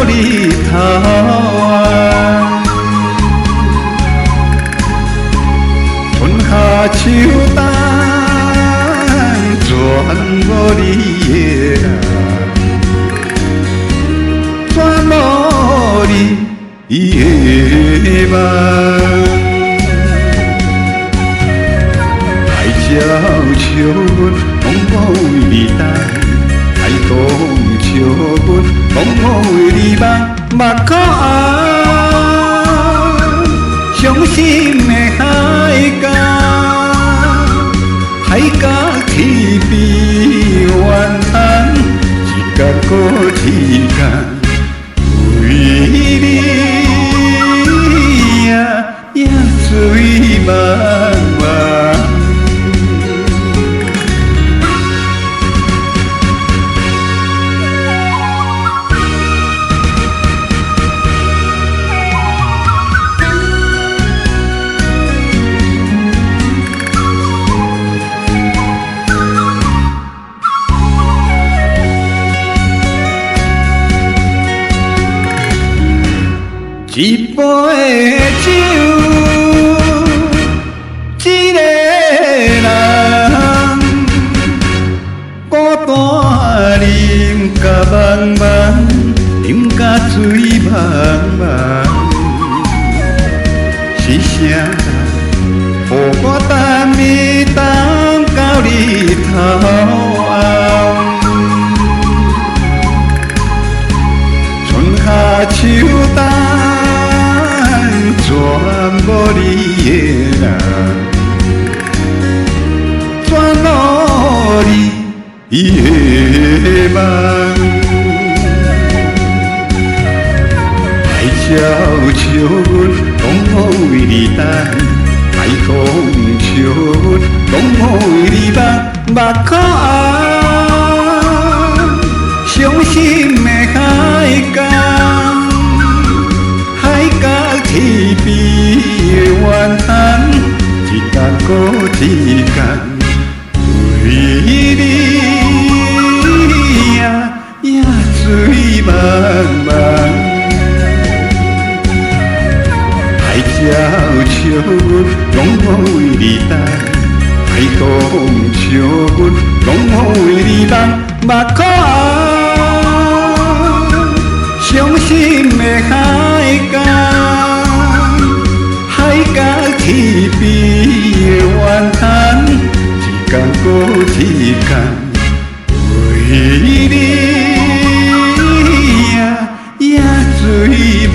你头春夏秋冬，全无你的人，全无你的梦。爱鸟笑阮，拢无为你等。爱讲笑阮，拢无为你梦，目眶红，伤心的海角，海角天边怨叹，一天过一天，为你也水茫茫。一杯酒，一个人，孤单饮甲茫茫，饮甲醉茫茫。是啥人，予我等你等到日头红？春夏秋冬。全无你的人，全无你的梦。爱鸟笑阮，拢无为你等；爱风笑阮，拢无为你梦。目眶红，伤心的海角。天边的怨叹，一天过一天，为你也水茫茫。爱鸟笑阮，拢无为你等；爱风笑阮，拢无为你梦。目眶红，伤心的海角。天边的怨叹，一天过一天，为你也水茫。